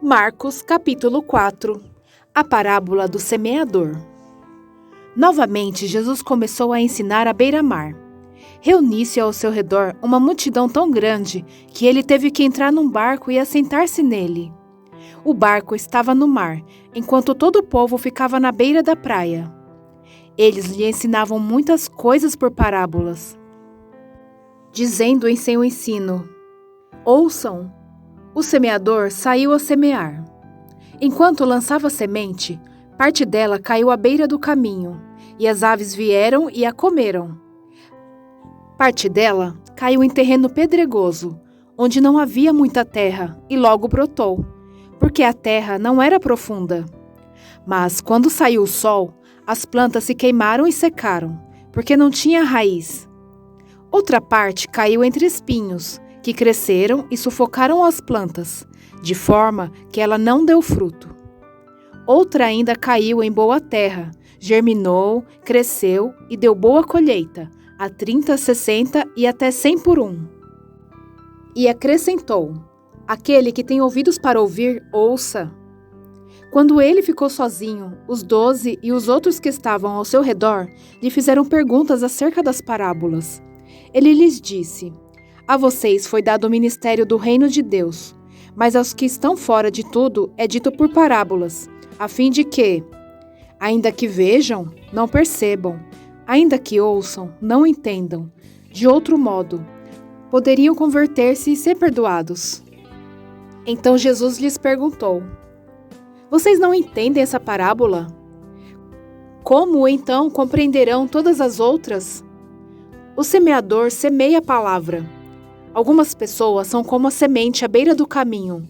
Marcos, capítulo 4. A parábola do semeador. Novamente, Jesus começou a ensinar à beira-mar. Reuniu-se ao seu redor uma multidão tão grande que ele teve que entrar num barco e assentar-se nele. O barco estava no mar, enquanto todo o povo ficava na beira da praia. Eles lhe ensinavam muitas coisas por parábolas, dizendo em seu ensino: ouçam! O semeador saiu a semear. Enquanto lançava semente, parte dela caiu à beira do caminho, e as aves vieram e a comeram. Parte dela caiu em terreno pedregoso, onde não havia muita terra, e logo brotou, porque a terra não era profunda. Mas quando saiu o sol, as plantas se queimaram e secaram, porque não tinha raiz. Outra parte caiu entre espinhos, que cresceram e sufocaram as plantas, de forma que ela não deu fruto. Outra ainda caiu em boa terra, germinou, cresceu e deu boa colheita, a 30, 60 e até 100 por um. E acrescentou: aquele que tem ouvidos para ouvir, ouça. Quando ele ficou sozinho, os 12 e os outros que estavam ao seu redor lhe fizeram perguntas acerca das parábolas. Ele lhes disse: a vocês foi dado o ministério do reino de Deus, mas aos que estão fora de tudo é dito por parábolas, a fim de que, ainda que vejam, não percebam, ainda que ouçam, não entendam. De outro modo, poderiam converter-se e ser perdoados. Então Jesus lhes perguntou: vocês não entendem essa parábola? Como então compreenderão todas as outras? O semeador semeia a palavra. Algumas pessoas são como a semente à beira do caminho,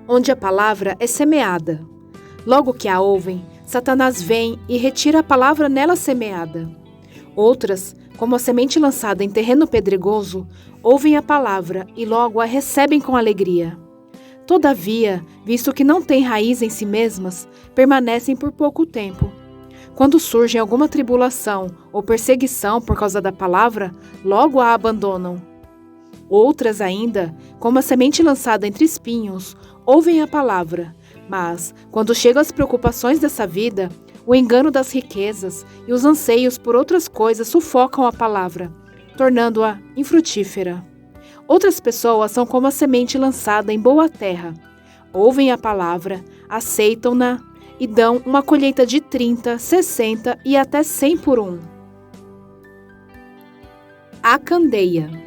onde a palavra é semeada. Logo que a ouvem, Satanás vem e retira a palavra nela semeada. Outras, como a semente lançada em terreno pedregoso, ouvem a palavra e logo a recebem com alegria. Todavia, visto que não têm raiz em si mesmas, permanecem por pouco tempo. Quando surge alguma tribulação ou perseguição por causa da palavra, logo a abandonam. Outras ainda, como a semente lançada entre espinhos, ouvem a palavra, mas, quando chegam as preocupações dessa vida, o engano das riquezas e os anseios por outras coisas sufocam a palavra, tornando-a infrutífera. Outras pessoas são como a semente lançada em boa terra. Ouvem a palavra, aceitam-na e dão uma colheita de 30, 60 e até 100 por um. A candeia.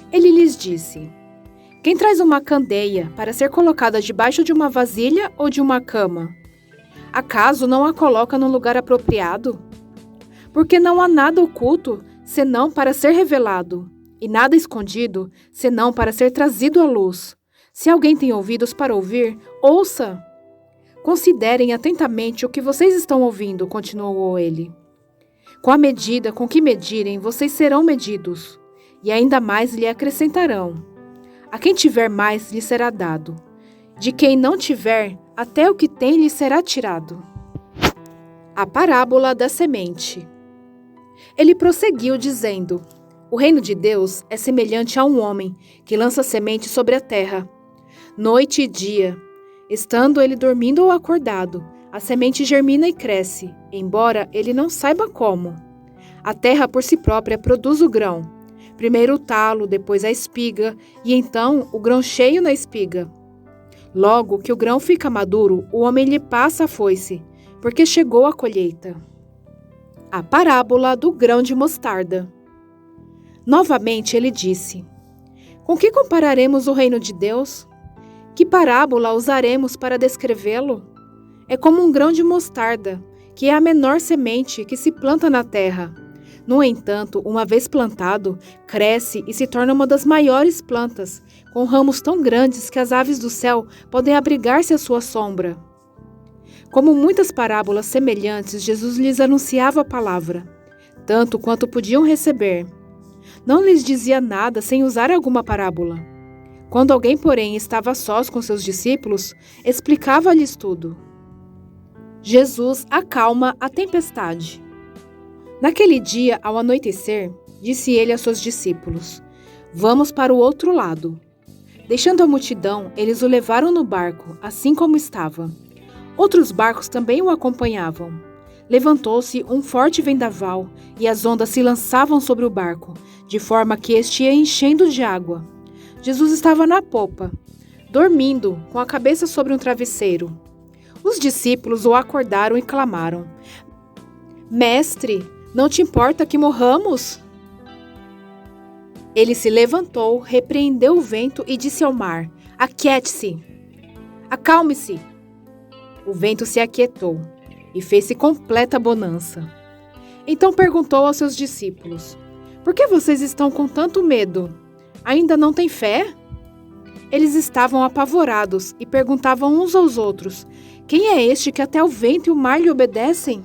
Ele lhes disse: quem traz uma candeia para ser colocada debaixo de uma vasilha ou de uma cama? Acaso não a coloca no lugar apropriado? Porque não há nada oculto, senão para ser revelado, e nada escondido, senão para ser trazido à luz. Se alguém tem ouvidos para ouvir, ouça! Considerem atentamente o que vocês estão ouvindo, continuou ele. Com a medida com que medirem, vocês serão medidos, e ainda mais lhe acrescentarão. A quem tiver mais, lhe será dado. De quem não tiver, até o que tem lhe será tirado. A parábola da semente. Ele prosseguiu dizendo: o reino de Deus é semelhante a um homem que lança semente sobre a terra. Noite e dia, estando ele dormindo ou acordado, a semente germina e cresce, embora ele não saiba como. A terra por si própria produz o grão. Primeiro o talo, depois a espiga, e então o grão cheio na espiga. Logo que o grão fica maduro, o homem lhe passa a foice, porque chegou a colheita. A parábola do grão de mostarda. Novamente ele disse: com que compararemos o reino de Deus? Que parábola usaremos para descrevê-lo? É como um grão de mostarda, que é a menor semente que se planta na terra. No entanto, uma vez plantado, cresce e se torna uma das maiores plantas, com ramos tão grandes que as aves do céu podem abrigar-se à sua sombra. Como muitas parábolas semelhantes, Jesus lhes anunciava a palavra, tanto quanto podiam receber. Não lhes dizia nada sem usar alguma parábola. Quando alguém, porém, estava a sós com seus discípulos, explicava-lhes tudo. Jesus acalma a tempestade. Naquele dia, ao anoitecer, disse ele a seus discípulos: vamos para o outro lado. Deixando a multidão, eles o levaram no barco, assim como estava. Outros barcos também o acompanhavam. Levantou-se um forte vendaval e as ondas se lançavam sobre o barco, de forma que este ia enchendo de água. Jesus estava na popa, dormindo, com a cabeça sobre um travesseiro. Os discípulos o acordaram e clamaram: Mestre, não te importa que morramos? Ele se levantou, repreendeu o vento e disse ao mar: Aquiete-se! Acalme-se! O vento se aquietou e fez-se completa bonança. Então perguntou aos seus discípulos: Por que vocês estão com tanto medo? Ainda não têm fé? Eles estavam apavorados e perguntavam uns aos outros: Quem é este que até o vento e o mar lhe obedecem?